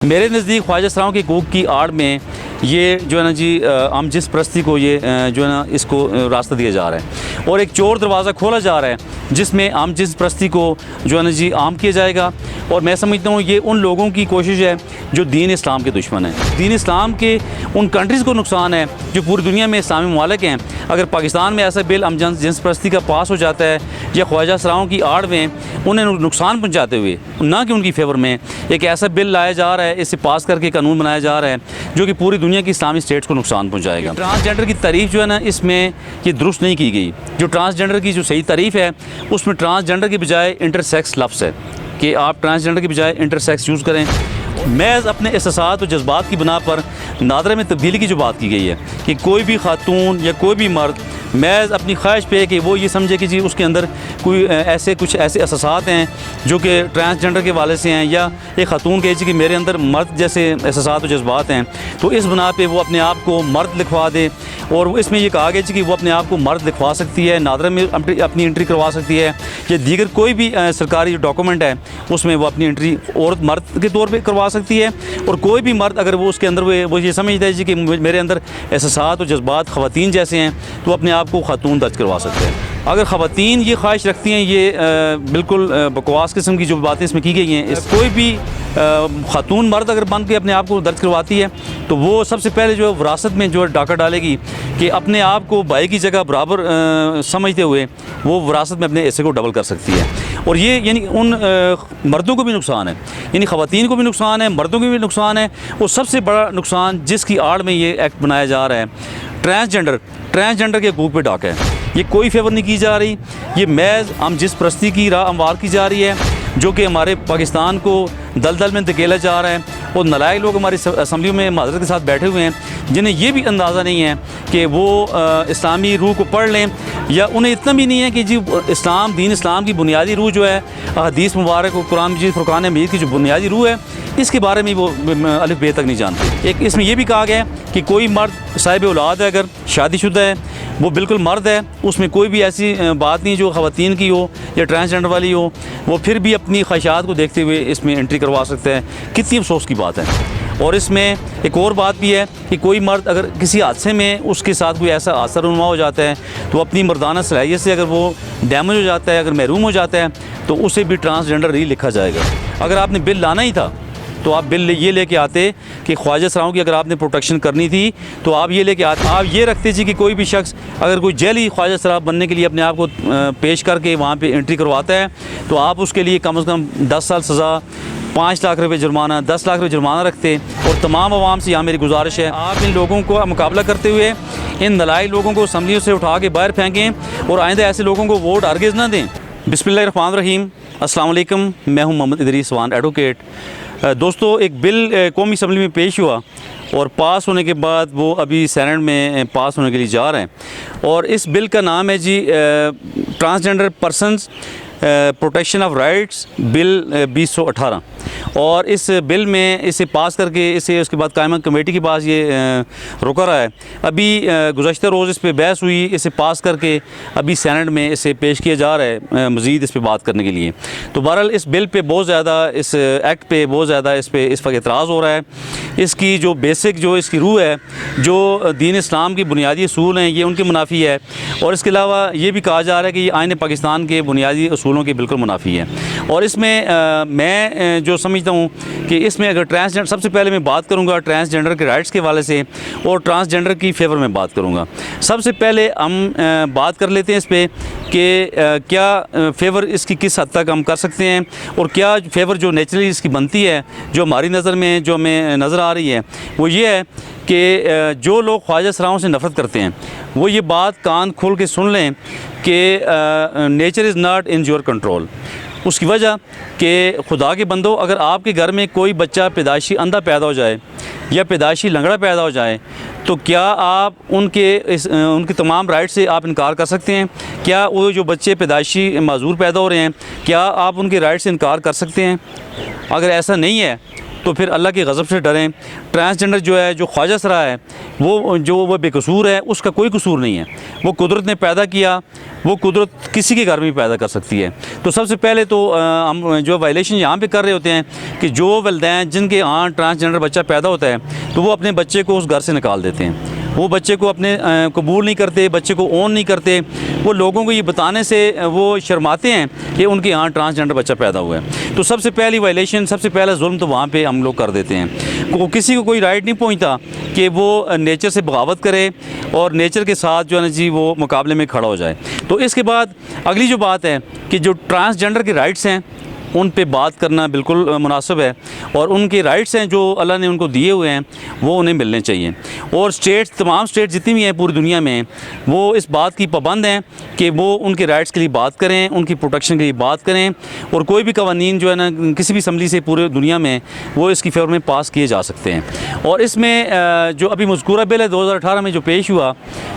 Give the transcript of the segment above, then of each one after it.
मेरे नज़दीक ख्वाजा सराओं के हकूक़ की आड़ में ये जो है ना जी हम जिस परस्ती को ये जो है ना इसको रास्ता दिया जा रहा है और एक चोर दरवाज़ा खोला जा रहा है जिसमें हम जिस परस्ती को जो है ना जी आम किया जाएगा। और मैं समझता हूँ ये उन लोगों की कोशिश है जो दीन इस्लाम के दुश्मन हैं। दीन इस्लाम के उन कंट्रीज़ को नुकसान है जो पूरी दुनिया में इस्लामी ममालिक हैं। अगर पाकिस्तान में ऐसा बिल जिन्स परस्ती का पास हो जाता है या ख्वाजा सराओं की आड़ में उन्हें नुकसान पहुँचाते हुए ना कि उनकी फेवर में एक ऐसा बिल लाया जा रहा है, इसे पास करके कानून बनाया जा रहा है जो कि पूरी दुनिया की इस्लामी स्टेट्स को नुकसान पहुँचाएगा। ट्रांसजेंडर की तारीफ़ जो है ना इसमें ये दुरुस्त नहीं की गई। जो ट्रांसजेंडर की जो सही तारीफ़ है उसमें ट्रांसजेंडर के बजाय इंटरसेक्स लफ्ज़ है कि आप ट्रांसजेंडर के बजाय इंटरसेक्स यूज़ करें। महज अपने एहसास और जज्बात की बिना पर नादरा में तब्दीली की जो बात की गई है कि कोई भी खातून या कोई भी मर्द महज अपनी ख्वाहिश पे कि वो ये समझे कि जी उसके अंदर कोई कुछ ऐसे एहसास हैं जो कि ट्रांसजेंडर के वाले से हैं, या एक खातून कहे कि मेरे अंदर मर्द जैसे एहसास और जज्बात हैं, तो इस बिना पे वो अपने आप को मर्द लिखवा दे। और इसमें ये कहा गया कि वो अपने आप को मर्द लिखवा सकती है, नादरा में अपनी एंट्री करवा सकती है, या दीगर कोई भी सरकारी डॉक्यूमेंट है उसमें वो अपनी एंट्री औरत मर्द के तौर पे करवा सकती है। और कोई भी मर्द अगर वो उसके अंदर वो ये समझता है जी कि मेरे अंदर एहसास और जज्बात ख़वातीन जैसे हैं तो अपने आप को खातून दर्ज करवा सकते हैं। अगर ख़वातीन ये ख्वाहिश रखती हैं, ये बिल्कुल बकवास किस्म की जो बातें इसमें की गई हैं, कोई भी खातून मर्द अगर बन के अपने आप को दर्ज करवाती है तो वो सबसे पहले जो विरासत में जो डाका डालेगी कि अपने आप को भाई की जगह बराबर समझते हुए वो विरासत में अपने हिस्से को डबल कर सकती है। और ये यानी उन मर्दों को भी नुकसान है, यानी ख़वातीन को भी नुकसान है, मर्दों को भी नुकसान है। और सबसे बड़ा नुकसान जिसकी आड़ में ये एक्ट बनाया जा रहा है ट्रांसजेंडर के हकूक़ पे डाका है। ये कोई फेवर नहीं की जा रही, ये महज हम जिस परस्ती की राह हमवार की जा रही है जो कि हमारे पाकिस्तान को दलदल में धकेला जा रहा है। और नलायक लोग हमारी असम्बली में माज़रत के साथ बैठे हुए हैं जिन्हें ये भी अंदाज़ा नहीं है कि वो इस्लामी रूह को पढ़ लें, या उन्हें इतना भी नहीं है कि जी दीन इस्लाम की बुनियादी रूह जो है हदीस मुबारक और कुरान मजीद फ़ुरक़ान मजीद की जो बुनियादी रूह है इसके बारे में वो अलिफ बे तक नहीं जानते। एक इसमें यह भी कहा गया है कि कोई मर्द साहिब औलाद है, अगर शादीशुदा है, वो बिल्कुल मर्द है, उसमें कोई भी ऐसी बात नहीं जो ख़वातीन की हो या ट्रांसजेंडर वाली हो, वो फिर भी अपनी ख्वाहिशात को देखते हुए इसमें एंट्री करवा सकता है। कितनी अफसोस की बात है। और इसमें एक और बात भी है कि कोई मर्द अगर किसी हादसे में उसके साथ कोई ऐसा हादसा रुनुमा हो जाता है तो अपनी मर्दाना सलाहियत से अगर वो डैमेज हो जाता है, अगर महरूम हो जाता है, तो उसे भी ट्रांसजेंडर ही लिखा जाएगा। अगर आपने बिल लाना ही था तो आप बिल ये लेके आते कि ख्वाजा सराओं की अगर आपने प्रोटेक्शन करनी थी तो आप ये लेके आते, आप ये रखते जी कि कोई भी शख्स अगर कोई जेली ख्वाजा सराब बनने के लिए अपने आप को पेश करके वहाँ पे एंट्री करवाता है तो आप उसके लिए कम से कम 10 साल सज़ा, 5 लाख रुपये जुर्माना, 10 लाख रुपये जुर्माना रखते। और तमाम आवाम से यहाँ मेरी गुजारिश है, आप इन लोगों को मुकाबला करते हुए इन नलायक लोगों को असम्बलियों से उठा के बाहर फेंकें और आइंदा ऐसे लोगों को वोट हरगिज़ ना दें। बिस्मिल्लाहिर्रहमानिर्रहीम, अस्सलाम वालेकुम, मैं हूँ मोहम्मद इदरीस वान एडवोकेट। दोस्तों, एक बिल कौमी असम्बली में पेश हुआ और पास होने के बाद वो अभी सेनेट में पास होने के लिए जा रहे हैं। और इस बिल का नाम है जी transgender persons protection of rights bill 2018। और इस बिल में इसे पास करके इसे उसके बाद कायमा कमेटी के पास ये रुका रहा है। अभी गुज़श्ता रोज़ इस पर बहस हुई, इसे पास करके अभी सेनेट में इसे पेश किया जा रहा है मज़ीद इस पर बात करने के लिए। तो बहरहाल इस बिल पे बहुत ज़्यादा, इस एक्ट पे बहुत ज़्यादा इस वक्त एतराज़ हो रहा है। इसकी जो बेसिक जो इसकी रूह है, जो दीन इस्लाम की बुनियादी असूल हैं, ये उनके मुनाफी है। और इसके अलावा ये भी कहा जा रहा है कि ये आईन पाकिस्तान के बुनियादी असूलों के बिल्कुल मुनाफी है। और इसमें मैं जो समझता हूँ कि इसमें अगर ट्रांसजेंडर, सबसे पहले मैं बात करूँगा ट्रांसजेंडर के राइट्स के हवाले से और ट्रांसजेंडर की फेवर में बात करूँगा। सबसे पहले हम बात कर लेते हैं इस पर कि क्या फेवर इसकी किस हद तक हम कर सकते हैं और क्या फेवर जो नेचुरली इसकी बनती है, जो हमारी नज़र में जो हमें नज़र आ रही है, वो ये है कि जो लोग ख्वाजा सराओं से नफ़रत करते हैं वो ये बात कान खोल के सुन लें कि nature is not in your control. उसकी वजह कि खुदा के बंदो, अगर आपके घर में कोई बच्चा पैदाइशी अंधा पैदा हो जाए या पैदाइशी लंगड़ा पैदा हो जाए तो क्या आप उनके तमाम राइट से आप इनकार कर सकते हैं? क्या वो जो बच्चे पैदाइशी माजूर पैदा हो रहे हैं, क्या आप उनके राइट से इनकार कर सकते हैं? अगर ऐसा नहीं है तो फिर अल्लाह के गज़ब से डरें। ट्रांसजेंडर जो है, जो ख्वाजा सरा है, वो जो वो बेकसूर है उसका कोई कसूर नहीं है, वो कुदरत ने पैदा किया, वो कुदरत किसी के घर में भी पैदा कर सकती है। तो सबसे पहले तो हम जो वायलेशन यहाँ पे कर रहे होते हैं कि जो वालिदैन जिनके यहाँ ट्रांसजेंडर बच्चा पैदा होता है तो वो अपने बच्चे को उस घर से निकाल देते हैं, वो बच्चे को अपने कबूल नहीं करते, बच्चे को ओन नहीं करते, वो लोगों को ये बताने से वो शर्माते हैं कि उनके यहाँ ट्रांसजेंडर बच्चा पैदा हुआ है। तो सबसे पहली वायलेशन, सबसे पहला जुल्म तो वहाँ पे हम लोग कर देते हैं। किसी को कोई राइट नहीं पहुँचता कि वो नेचर से बगावत करे और नेचर के साथ जो है ना जी वो मुकाबले में खड़ा हो जाए। तो इसके बाद अगली जो बात है कि जो ट्रांसजेंडर के राइट्स हैं उन पे बात करना बिल्कुल मुनासिब है, और उनके राइट्स हैं जो अल्लाह ने उनको दिए हुए हैं वो उन्हें मिलने चाहिए। और स्टेट्स, तमाम स्टेट जितनी भी हैं पूरी दुनिया में, वो इस बात की पाबंद हैं कि वो उनके राइट्स के लिए बात करें, उनकी प्रोटेक्शन के लिए बात करें, और कोई भी कवानीन जो है ना किसी भी असम्बली से पूरे दुनिया में वो इसकी फेवर में पास किए जा सकते हैं। और इसमें जो अभी मज़कूरा बिल है 2018 में जो पेश हुआ,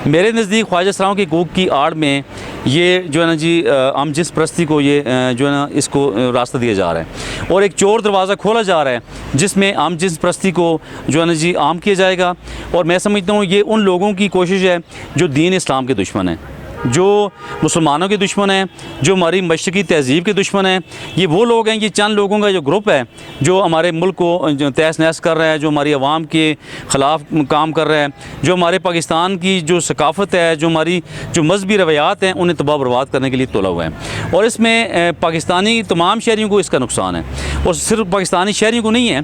मेरे नज़दीक ख्वाजा सराओं की हकूक़ की आड़ में ये जो है ना जी हम जिस परस्ती को ये जो है ना इसको रास्ता दिया जा रहा है, और एक चोर दरवाज़ा खोला जा रहा है जिसमें हम जिस परस्ती को जो है ना जी आम किया जाएगा। और मैं समझता हूँ ये उन लोगों की कोशिश है जो दीन इस्लाम के दुश्मन हैं, जो मुसलमानों के दुश्मन हैं, जो हमारी मशरक़ी तहज़ीब के दुश्मन हैं। ये वो लोग हैं, ये चंद लोगों का जो ग्रुप है जो हमारे मुल्क को जो तहस नहस कर रहा है, जो हमारी आवाम के ख़िलाफ़ काम कर रहा है, जो हमारे पाकिस्तान की जो सकाफ़त है, जो हमारी जो मजहबी रवैयात हैं उन्हें तबाह बर्बाद करने के लिए तुला हुआ है। और इसमें पाकिस्तानी तमाम शहरियों को इसका नुकसान है, और सिर्फ पाकिस्तानी शहरियों को नहीं है,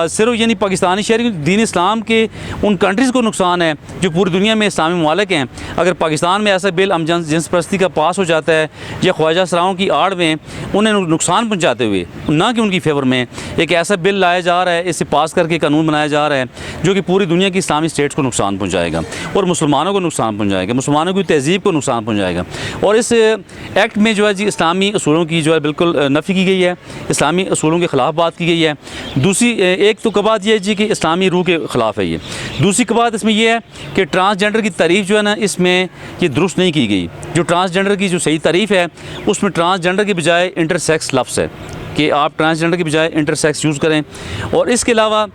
सिर्फ यानी पाकिस्तानी शहरियों दीन इस्लाम के उन कंट्रीज़ को नुकसान है जो पूरी दुनिया में इस्लामी ममालिक हैं। अगर पाकिस्तान में ऐसा बिल जिन्स परस्ती का पास हो जाता है या ख्वाजा सराओं की आड़ में उन्हें नुकसान पहुंचाते हुए, ना कि उनकी फेवर में एक ऐसा बिल लाया जा रहा है, इसे पास करके कानून बनाया जा रहा है जो कि पूरी दुनिया की इस्लामी स्टेट्स को नुकसान पहुंचाएगा और मुसलमानों को नुकसान पहुंचाएगा, मुसलमानों की तहज़ीब को नुकसान पहुंचाएगा। और इस एक्ट में जो है जी इस्लामी असूलों की जो है बिल्कुल नफ़ी की गई है, इस्लामी असूलों के ख़िलाफ़ बात की गई है। दूसरी एक तो कबात यह है जी कि इस्लामी रूह के ख़िलाफ़ है ये। दूसरी कबात इसमें यह है कि ट्रांसजेंडर की तारीफ़ जो है ना इसमें ये दुरुस्त नहीं की गई। जो ट्रांसजेंडर की जो सही तारीफ़ है उसमें ट्रांसजेंडर के बजाय इंटरसेक्स लफ्ज़ है कि आप ट्रांसजेंडर के बजाय इंटरसेक्स यूज़ करें। और इसके अलावा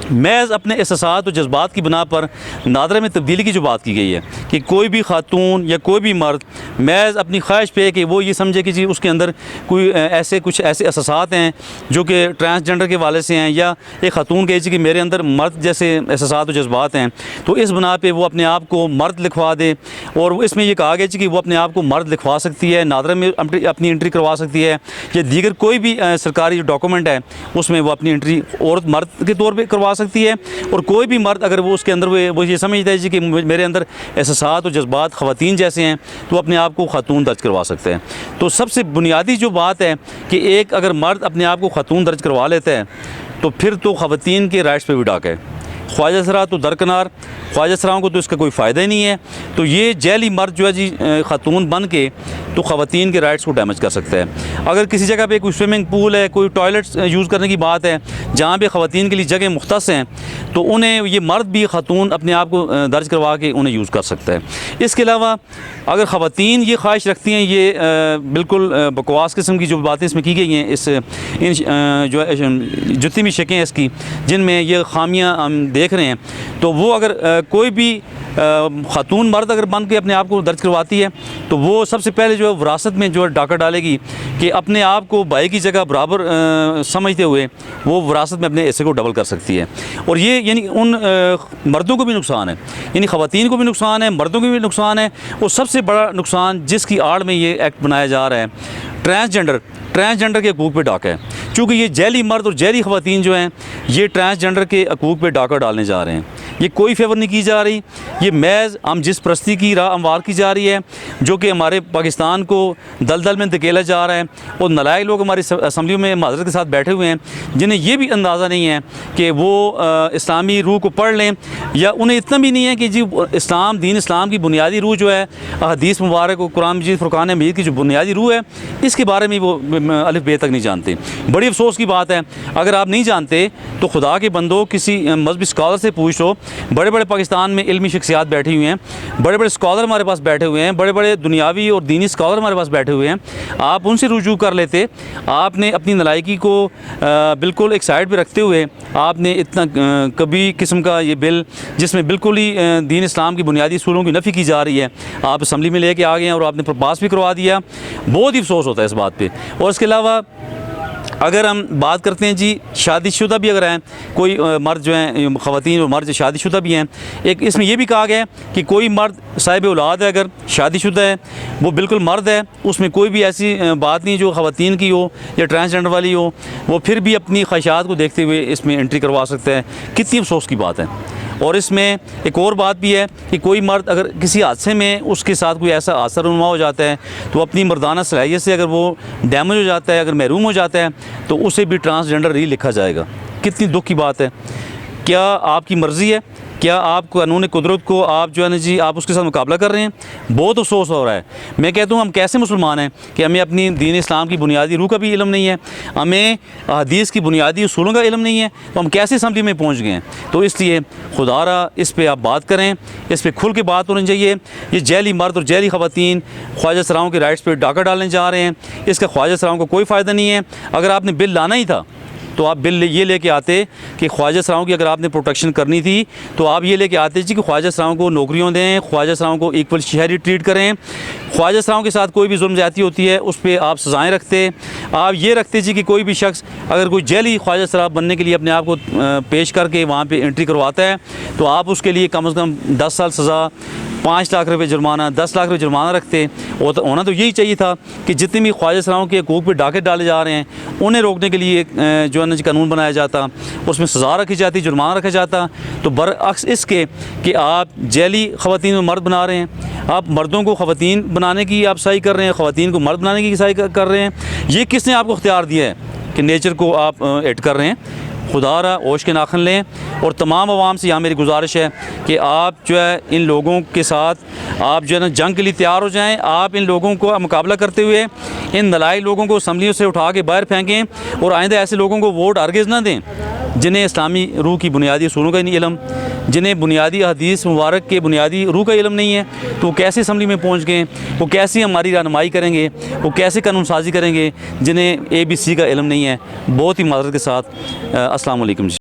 महज अपने एहसासात और जज्बात की बिना पर नादरा में तब्दीली की जो बात की गई है कि कोई भी खातून या कोई भी मर्द महज अपनी ख्वाहिश पे कि वो ये समझे कि जी उसके अंदर कोई कुछ ऐसे एहसासात हैं जो कि ट्रांसजेंडर के वाले से हैं, या एक खातून कहे कि मेरे अंदर मर्द जैसे एहसासात और जज्बात हैं, तो इस बिना पे वो अपने आप को मर्द लिखवा दे। और इसमें ये कहा गया कि वो अपने आप को मर्द लिखवा सकती है, नादरा में अपनी एंट्री करवा सकती है, या दीगर कोई भी सरकारी जो डॉक्यूमेंट है उसमें वो अपनी एंट्री औरत मर्द के तौर पर करवा सकती है। और कोई भी मर्द अगर वो उसके अंदर वो ये समझता है जी कि मेरे अंदर एहसासात और जज्बात ख़वातीन जैसे हैं तो अपने आप को खातून दर्ज करवा सकते हैं। तो सबसे बुनियादी जो बात है कि एक अगर मर्द अपने आप को खातून दर्ज करवा लेता है तो फिर तो ख़वातीन के राइट्स पे भी डाका है। ख्वाजा सरा तो दरकनार, ख्वाजा सराओं को तो इसका कोई फ़ायदा ही नहीं है। तो ये जैली मर्द जो है जी खातून बन के तो ख़वातीन के राइट्स को डैमेज कर सकता है। अगर किसी जगह पे कोई स्विमिंग पूल है, कोई टॉयलेट्स यूज़ करने की बात है जहाँ पे ख़वातीन के लिए जगह मुख्तस हैं, तो उन्हें ये मर्द भी खातून अपने आप को दर्ज करवा के उन्हें यूज़ कर सकता है। इसके अलावा अगर ख़वातीन ये ख्वाहिश रखती हैं, ये बिल्कुल बकवास किस्म की जो बातें इसमें की गई हैं, जो है जितनी भी शकें इसकी जिनमें ये खामियाँ हम देख रहे हैं, तो वो अगर कोई भी खातून मर्द अगर बन के अपने आप को दर्ज करवाती है तो वो सबसे पहले जो है विरासत में जो है डाका डालेगी कि अपने आप को भाई की जगह बराबर समझते हुए वो विरासत में अपने हिस्से को डबल कर सकती है। और ये यानी उन मर्दों को भी नुकसान है, यानी ख़वातीन को भी नुकसान है, मर्दों को भी नुकसान है। और सबसे बड़ा नुकसान जिसकी आड़ में ये एक्ट बनाया जा रहा है, ट्रांसजेंडर के हकूक़ पे डाका है। चूँकि ये जैली मर्द और जैली ख़वातीन जो हैं ये ट्रांसजेंडर के हकूक़ पे डाका डालने जा रहे हैं। ये कोई फेवर नहीं की जा रही, ये महज हम जिस परस्ती की राह हमवार की जा रही है जो कि हमारे पाकिस्तान को दलदल में धकेला जा रहा है। और नलायक लोग हमारी असम्बलियों में माज़रत के साथ बैठे हुए हैं जिन्हें ये भी अंदाज़ा नहीं है कि वो इस्लामी रूह को पढ़ लें, या उन्हें इतना भी नहीं है कि जी दीन इस्लाम की बुनियादी रूह जो है हदीस मुबारक और कुरान मजीद फ़ुरक़ान मजीद की जो बुनियादी रूह है इसके बारे में वो अलिफ बे तक नहीं जानते। बड़ी अफसोस की बात है, अगर आप नहीं जानते तो खुदा के बंदो किसी मजहबी स्कॉलर से पूछ लो। बड़े बड़े पाकिस्तान में इल्मी शख्सियात बैठी हुई हैं, बड़े बड़े स्कॉलर हमारे पास बैठे हुए हैं, बड़े बड़े दुनियावी और दीनी स्कॉलर हमारे पास बैठे हुए हैं। आप उनसे रुजू कर लेते। आपने अपनी नलायकी को बिल्कुल एक साइड पर रखते हुए आपने इतना कभी किस्म का ये बिल जिसमें बिल्कुल ही दीन इस्लाम की बुनियादी असूलों की नफ़ी की जा रही है, आप असम्बली में लेके आ गए हैं और आपने पास भी करवा दिया। बहुत ही अफसोस होता है इस बात पे। और इसके अलावा अगर हम बात करते हैं जी शादीशुदा भी अगर हैं कोई मर्द जो हैं, ख़वातीन और मर्द शादीशुदा भी हैं, एक इसमें यह भी कहा गया है कि कोई मर्द साहिब औलाद है, अगर शादीशुदा है, वो बिल्कुल मर्द है, उसमें कोई भी ऐसी बात नहीं जो ख़वातीन की हो या ट्रांसजेंडर वाली हो, वो फिर भी अपनी ख्वाहिशात को देखते हुए इसमें एंट्री करवा सकता है। कितनी अफसोस की बात है। और इसमें एक और बात भी है कि कोई मर्द अगर किसी हादसे में उसके साथ कोई ऐसा हादसा रुनुमा हो जाता है तो अपनी मर्दाना सलाहियत से अगर वो डैमेज हो जाता है, अगर महरूम हो जाता है, तो उसे भी ट्रांसजेंडर ही लिखा जाएगा। कितनी दुख की बात है। क्या आपकी मर्ज़ी है? क्या आप कानून कुदरत को आप जो है ना जी आप उसके साथ मुकाबला कर रहे हैं? बहुत अफसोस हो रहा है। मैं कहता हूँ हम कैसे मुसलमान हैं कि हमें अपनी दीन इस्लाम की बुनियादी रूह का भी इल्म नहीं है, हमें हदीस की बुनियादी उसूलों का इल्म नहीं है, तो हम कैसे असम्बली में पहुँच गए हैं? तो इसलिए खुदारा इस पर आप बात करें, इस पर खुल के बात होनी चाहिए। ये जैली मर्द और जैली ख़वातीन ख्वाजा सराओं के राइट्स पर डाका डालने जा रहे हैं, इसका ख्वाजा सराओं को कोई फ़ायदा नहीं है। अगर आपने बिल लाना ही था तो आप बिल ये लेके आते कि ख्वाजा सराओं की अगर आपने प्रोटेक्शन करनी थी तो आप ये लेके आते जी कि ख्वाजा सराओं को नौकरियों दें, ख्वाजा सराओं को इक्वल शहरी ट्रीट करें, ख्वाजा सराओं के साथ कोई भी जुल्म ज़्यादती होती है उस पर आप सज़ाएँ रखते। आप ये रखते जी कि कोई भी शख्स अगर कोई जेली ख्वाजा सरा बनने के लिए अपने आप को पेश करके वहाँ पर एंट्री करवाता है तो आप उसके लिए कम से कम 10 साल सज़ा, 5 लाख रुपये जुर्माना, 10 लाख रुपये जुर्माना रखते। और तो होना तो यही चाहिए था कि जितने भी ख्वाजा सराओं के हकूक़ पे डाके डाले जा रहे हैं उन्हें रोकने के लिए जो है ना कानून बनाया जाता, उसमें सज़ा रखी जाती, जुर्माना रखा जाता। तो बरअक्स इसके कि आप जैली ख़वातीन में मर्द बना रहे हैं, आप मर्दों को ख़वातीन बनाने की आप सही कर रहे हैं, ख़वातीन को मर्द बनाने की सही कर रहे हैं। ये किसने आपको इख्तियार दिया है कि नेचर को आप एड कर रहे हैं? खुदारा ओश के नाखन लें। और तमाम आवाम से यहाँ मेरी गुजारिश है कि आप जो है इन लोगों के साथ आप जो है ना जंग के लिए तैयार हो जाएं। आप इन लोगों को मुकाबला करते हुए इन नलायक लोगों को असम्बलियों से उठा के बाहर फेंकें और आइंदा ऐसे लोगों को वोट हरगिज़ ना दें जिन्हें इस्लामी रूह की बुनियादी असूलों का नहीं इल्म, जिन्हें बुनियादी हदीस मुबारक के बुनियादी रूह का इल्म नहीं है। तो वो कैसे असम्बली में पहुँच गए, वो कैसे हमारी रहनुमाई करेंगे, वो कैसे कानून साजी करेंगे जिन्हें ABC का इल्म नहीं है। बहुत ही माज़रत के साथ अस्सलाम वालेकुम जी।